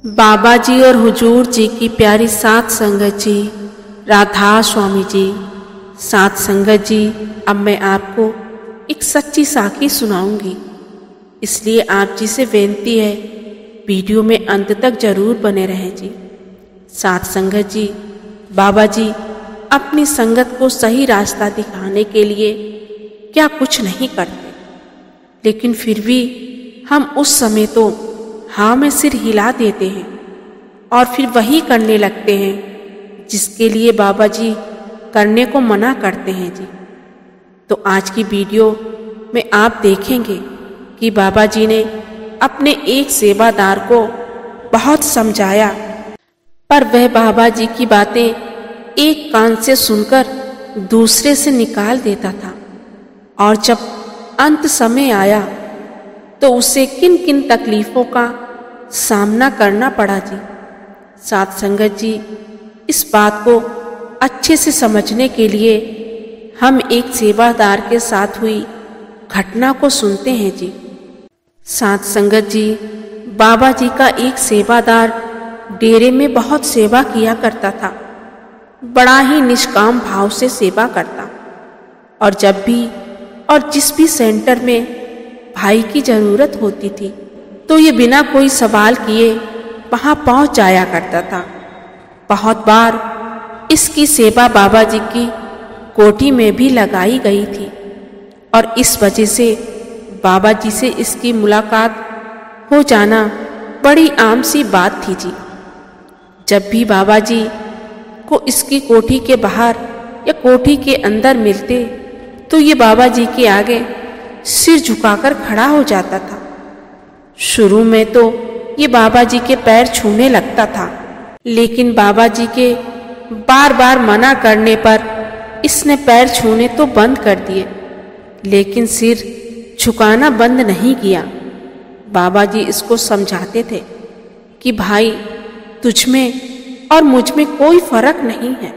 बाबा जी और हुजूर जी की प्यारी सात संगत जी, राधा स्वामी जी, सात संगत जी। अब मैं आपको एक सच्ची साखी सुनाऊंगी, इसलिए आप जी से बेनती है वीडियो में अंत तक जरूर बने रहें जी। सात संगत जी, बाबा जी अपनी संगत को सही रास्ता दिखाने के लिए क्या कुछ नहीं करते, लेकिन फिर भी हम उस समय तो हाँ में सिर हिला देते हैं और फिर वही करने लगते हैं जिसके लिए बाबा जी करने को मना करते हैं जी। तो आज की वीडियो में आप देखेंगे कि बाबा जी ने अपने एक सेवादार को बहुत समझाया, पर वह बाबा जी की बातें एक कान से सुनकर दूसरे से निकाल देता था, और जब अंत समय आया तो उसे किन किन तकलीफों का सामना करना पड़ा जी। सात संगत जी, इस बात को अच्छे से समझने के लिए हम एक सेवादार के साथ हुई घटना को सुनते हैं जी। सात संगत जी, बाबा जी का एक सेवादार डेरे में बहुत सेवा किया करता था, बड़ा ही निष्काम भाव से सेवा करता, और जब भी और जिस भी सेंटर में भाई की जरूरत होती थी तो ये बिना कोई सवाल किए वहां पहुंच जाया करता था। बहुत बार इसकी सेवा बाबा जी की कोठी में भी लगाई गई थी, और इस वजह से बाबा जी से इसकी मुलाकात हो जाना बड़ी आम सी बात थी जी। जब भी बाबा जी को इसकी कोठी के बाहर या कोठी के अंदर मिलते तो ये बाबा जी के आगे सिर झुकाकर खड़ा हो जाता था। शुरू में तो ये बाबा जी के पैर छूने लगता था, लेकिन बाबा जी के बार बार मना करने पर इसने पैर छूने तो बंद कर दिए, लेकिन सिर झुकाना बंद नहीं किया। बाबा जी इसको समझाते थे कि भाई, तुझ में और मुझ में कोई फर्क नहीं है,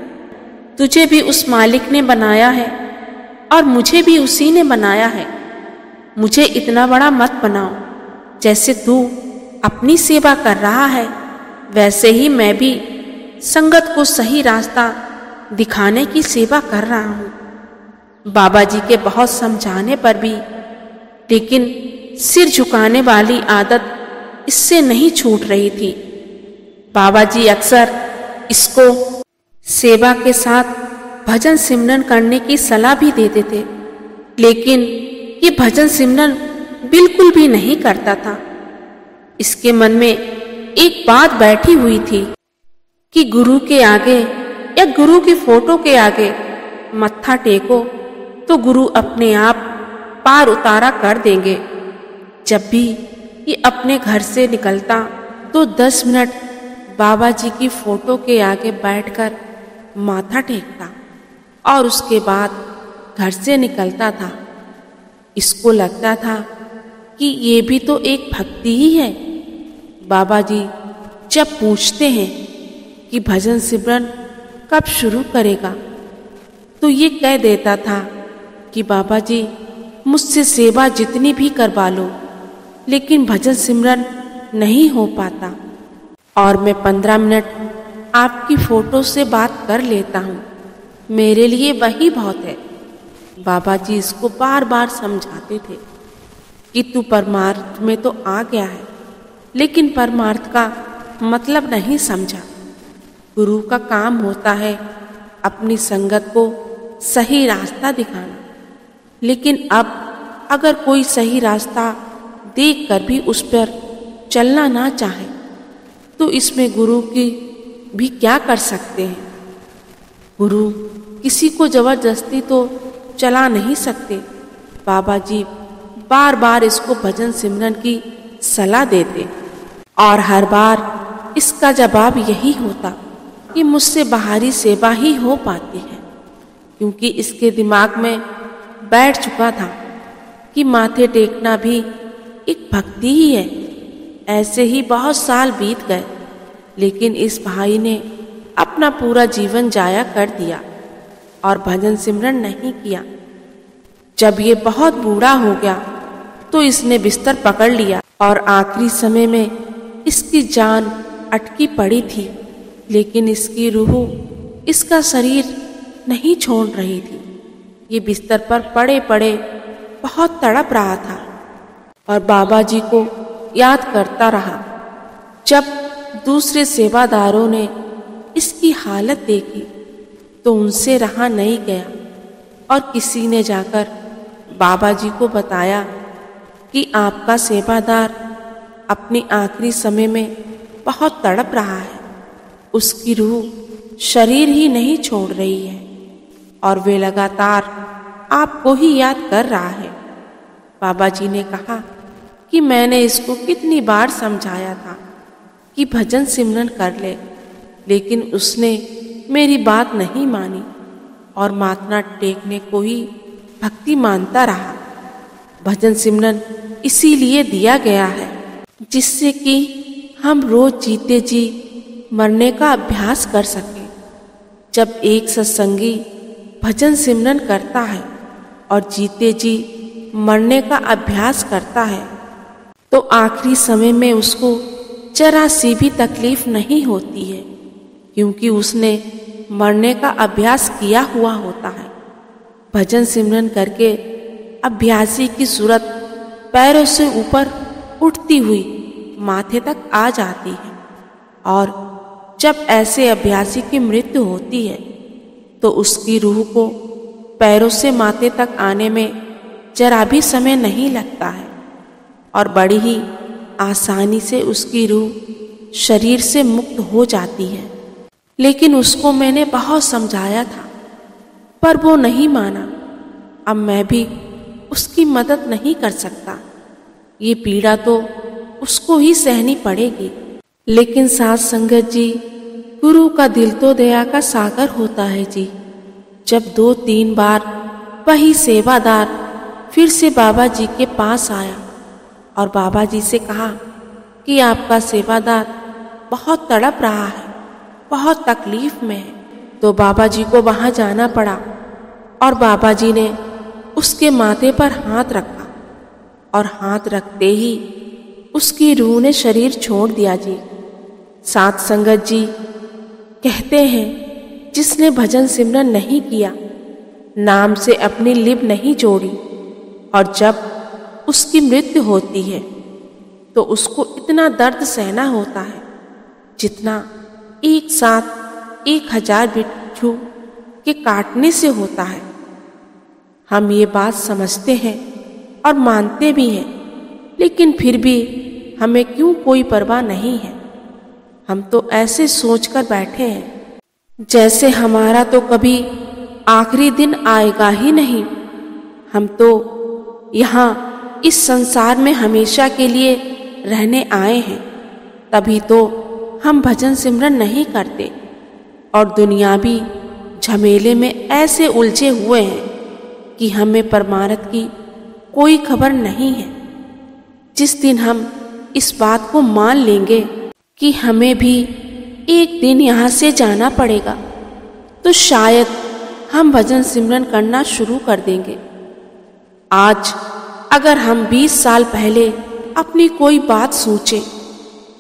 तुझे भी उस मालिक ने बनाया है और मुझे भी उसी ने बनाया है। मुझे इतना बड़ा मत बनाओ, जैसे तू अपनी सेवा कर रहा है वैसे ही मैं भी संगत को सही रास्ता दिखाने की सेवा कर रहा हूँ। बाबा जी के बहुत समझाने पर भी लेकिन सिर झुकाने वाली आदत इससे नहीं छूट रही थी। बाबा जी अक्सर इसको सेवा के साथ भजन सिमरन करने की सलाह भी देते थे, लेकिन ये भजन सिमरन बिल्कुल भी नहीं करता था। इसके मन में एक बात बैठी हुई थी कि गुरु के आगे या गुरु की फोटो के आगे मत्था टेको तो गुरु अपने आप पार उतारा कर देंगे। जब भी ये अपने घर से निकलता तो 10 मिनट बाबा जी की फोटो के आगे बैठकर माथा टेकता और उसके बाद घर से निकलता था। इसको लगता था कि ये भी तो एक भक्ति ही है। बाबा जी जब पूछते हैं कि भजन सिमरन कब शुरू करेगा तो ये कह देता था कि बाबा जी, मुझसे सेवा जितनी भी करवा लो, लेकिन भजन सिमरन नहीं हो पाता, और मैं 15 मिनट आपकी फोटो से बात कर लेता हूँ, मेरे लिए वही बहुत है। बाबा जी इसको बार बार समझाते थे कि तू परमार्थ में तो आ गया है, लेकिन परमार्थ का मतलब नहीं समझा। गुरु का काम होता है अपनी संगत को सही रास्ता दिखाना, लेकिन अब अगर कोई सही रास्ता देखकर भी उस पर चलना ना चाहे तो इसमें गुरु की भी क्या कर सकते हैं। गुरु किसी को जबरदस्ती तो चला नहीं सकते। बाबा जी बार बार इसको भजन सिमरन की सलाह देते, और हर बार इसका जवाब यही होता कि मुझसे बाहरी सेवा ही हो पाती है, क्योंकि इसके दिमाग में बैठ चुका था कि माथे टेकना भी एक भक्ति ही है। ऐसे ही बहुत साल बीत गए, लेकिन इस भाई ने अपना पूरा जीवन जाया कर दिया और भजन सिमरन नहीं किया। जब ये बहुत बूढ़ा हो गया तो इसने बिस्तर पकड़ लिया और आखिरी समय में इसकी जान अटकी पड़ी थी, लेकिन इसकी रूह इसका शरीर नहीं छोड़ रही थी। ये बिस्तर पर पड़े पड़े बहुत तड़प रहा था और बाबा जी को याद करता रहा। जब दूसरे सेवादारों ने इसकी हालत देखी तो उनसे रहा नहीं गया और किसी ने जाकर बाबा जी को बताया कि आपका सेवादार अपने आखिरी समय में बहुत तड़प रहा है। उसकी रूह शरीर ही नहीं छोड़ रही है और वे लगातार आपको ही याद कर रहा है। बाबा जी ने कहा कि मैंने इसको कितनी बार समझाया था कि भजन सिमरन कर ले, लेकिन उसने मेरी बात नहीं मानी और माथा टेकने को ही भक्ति मानता रहा। भजन सिमरन इसीलिए दिया गया है जिससे कि हम रोज जीते जी मरने का अभ्यास कर सकें। जब एक सत्संगी भजन सिमरन करता है और जीते जी मरने का अभ्यास करता है तो आखिरी समय में उसको जरा सी भी तकलीफ नहीं होती है, क्योंकि उसने मरने का अभ्यास किया हुआ होता है। भजन सिमरन करके अभ्यासी की सूरत पैरों से ऊपर उठती हुई माथे तक आ जाती है और जब ऐसे अभ्यासी की मृत्यु होती है तो उसकी रूह को पैरों से माथे तक आने में जरा भी समय नहीं लगता है और बड़ी ही आसानी से उसकी रूह शरीर से मुक्त हो जाती है। लेकिन उसको मैंने बहुत समझाया था पर वो नहीं माना। अब मैं भी उसकी मदद नहीं कर सकता। ये पीड़ा तो उसको ही सहनी पड़ेगी। लेकिन साथ संगत जी, गुरु का दिल तो दया का सागर होता है जी। जब 2-3 बार वही सेवादार फिर से बाबा जी के पास आया और बाबा जी से कहा कि आपका सेवादार बहुत तड़प रहा है, बहुत तकलीफ में है, तो बाबा जी को वहां जाना पड़ा और बाबा जी ने उसके माथे पर हाथ रखा और हाथ रखते ही उसकी रूह ने शरीर छोड़ दिया जी। साथ संगत जी, कहते हैं जिसने भजन सिमरन नहीं किया, नाम से अपनी लिप नहीं जोड़ी और जब उसकी मृत्यु होती है तो उसको इतना दर्द सहना होता है जितना एक साथ 1000 बिच्छू के काटने से होता है। हम ये बात समझते हैं और मानते भी हैं, लेकिन फिर भी हमें क्यों कोई परवाह नहीं है। हम तो ऐसे सोचकर बैठे हैं जैसे हमारा तो कभी आखिरी दिन आएगा ही नहीं। हम तो यहाँ इस संसार में हमेशा के लिए रहने आए हैं, तभी तो हम भजन सिमरन नहीं करते और दुनियावी झमेले में ऐसे उलझे हुए हैं कि हमें परमार्थ की कोई खबर नहीं है। जिस दिन हम इस बात को मान लेंगे कि हमें भी एक दिन यहाँ से जाना पड़ेगा, तो शायद हम भजन सिमरन करना शुरू कर देंगे। आज अगर हम 20 साल पहले अपनी कोई बात सोचें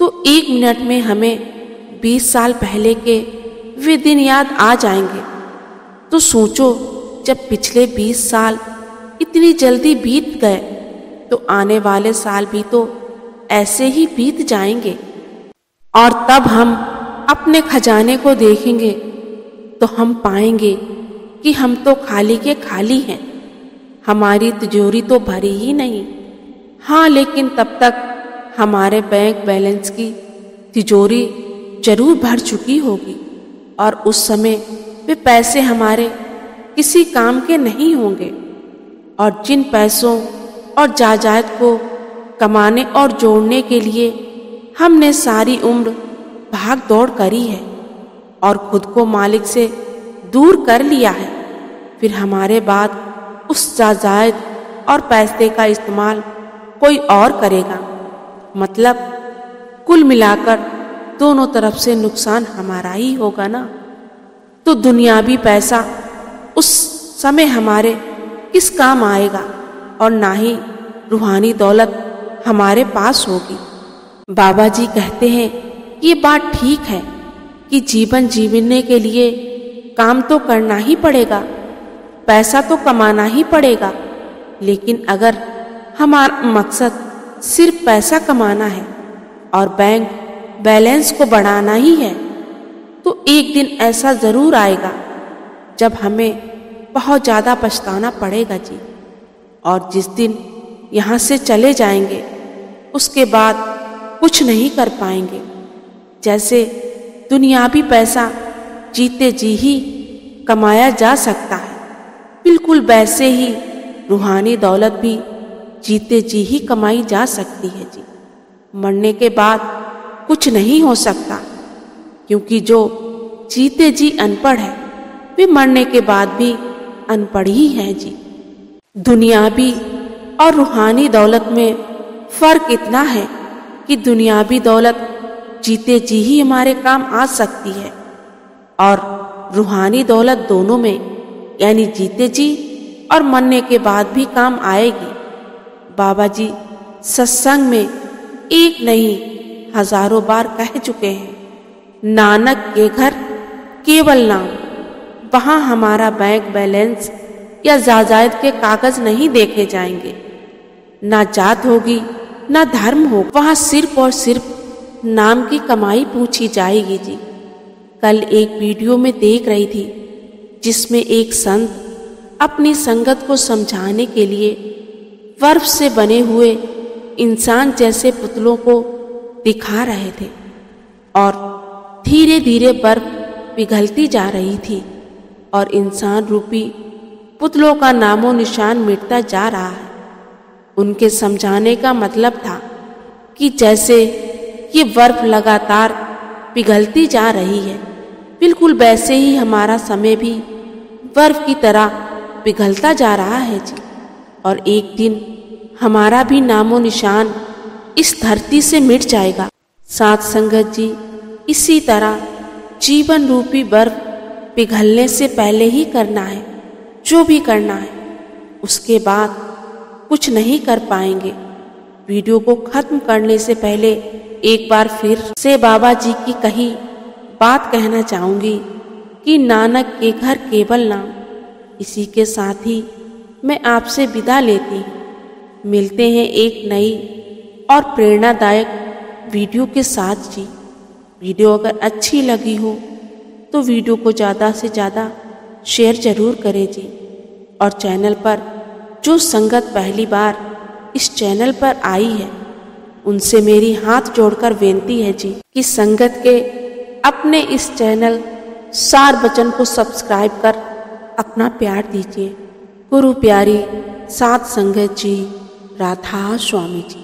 तो 1 मिनट में हमें 20 साल पहले के वे दिन याद आ जाएंगे। तो सोचो, जब पिछले 20 साल इतनी जल्दी बीत गए तो आने वाले साल भी तो ऐसे ही बीत जाएंगे और तब हम अपने खजाने को देखेंगे तो हम पाएंगे कि हम तो खाली के खाली हैं। हमारी तिजोरी तो भरी ही नहीं। हाँ, लेकिन तब तक हमारे बैंक बैलेंस की तिजोरी जरूर भर चुकी होगी और उस समय वे पैसे हमारे किसी काम के नहीं होंगे। और जिन पैसों और जायदाद को कमाने और जोड़ने के लिए हमने सारी उम्र भाग दौड़ करी है और खुद को मालिक से दूर कर लिया है, फिर हमारे बाद उस जायदाद और पैसे का इस्तेमाल कोई और करेगा। मतलब कुल मिलाकर दोनों तरफ से नुकसान हमारा ही होगा ना। तो दुनियावी पैसा उस समय हमारे किस काम आएगा और ना ही रूहानी दौलत हमारे पास होगी। बाबा जी कहते हैं ये बात ठीक है कि जीवन जीने के लिए काम तो करना ही पड़ेगा, पैसा तो कमाना ही पड़ेगा, लेकिन अगर हमारा मकसद सिर्फ पैसा कमाना है और बैंक बैलेंस को बढ़ाना ही है, तो एक दिन ऐसा जरूर आएगा जब हमें बहुत ज़्यादा पछताना पड़ेगा जी। और जिस दिन यहाँ से चले जाएंगे उसके बाद कुछ नहीं कर पाएंगे। जैसे दुनियावी पैसा जीते जी ही कमाया जा सकता है, बिल्कुल वैसे ही रूहानी दौलत भी जीते जी ही कमाई जा सकती है जी। मरने के बाद कुछ नहीं हो सकता, क्योंकि जो जीते जी अनपढ़ है वे मरने के बाद भी अनपढ़ ही है जी। दुनियावी और रूहानी दौलत में फर्क इतना है कि दुनियावी दौलत जीते जी ही हमारे काम आ सकती है और रूहानी दौलत दोनों में, यानी जीते जी और मरने के बाद भी काम आएगी। बाबा जी सत्संग में एक नहीं हजारों बार कह चुके हैं, नानक के घर केवल नाम। वहां हमारा बैंक बैलेंस या जायदाद के कागज नहीं देखे जाएंगे, ना जात होगी ना धर्म हो, वहां सिर्फ और सिर्फ नाम की कमाई पूछी जाएगी जी। कल एक वीडियो में देख रही थी जिसमें एक संत अपनी संगत को समझाने के लिए बर्फ से बने हुए इंसान जैसे पुतलों को दिखा रहे थे और धीरे धीरे बर्फ पिघलती जा रही थी और इंसान रूपी पुतलों का नामो निशान मिटता जा रहा है। उनके समझाने का मतलब था कि जैसे ये बर्फ लगातार पिघलती जा रही है, बिल्कुल वैसे ही हमारा समय भी बर्फ की तरह पिघलता जा रहा है जी। और एक दिन हमारा भी नामो निशान इस धरती से मिट जाएगा। साथ संगत जी, इसी तरह जीवन रूपी बर्फ पिघलने से पहले ही करना है जो भी करना है, उसके बाद कुछ नहीं कर पाएंगे। वीडियो को खत्म करने से पहले एक बार फिर से बाबा जी की कही बात कहना चाहूंगी कि नानक के घर केवल नाम। इसी के साथ ही मैं आपसे विदा लेती हूँ। मिलते हैं एक नई और प्रेरणादायक वीडियो के साथ जी। वीडियो अगर अच्छी लगी हो तो वीडियो को ज़्यादा से ज़्यादा शेयर जरूर करें जी। और चैनल पर जो संगत पहली बार इस चैनल पर आई है उनसे मेरी हाथ जोड़कर विनती है जी कि संगत के अपने इस चैनल सार बचन को सब्सक्राइब कर अपना प्यार दीजिए। गुरु प्यारी साथ संगत जी, राधा स्वामी जी।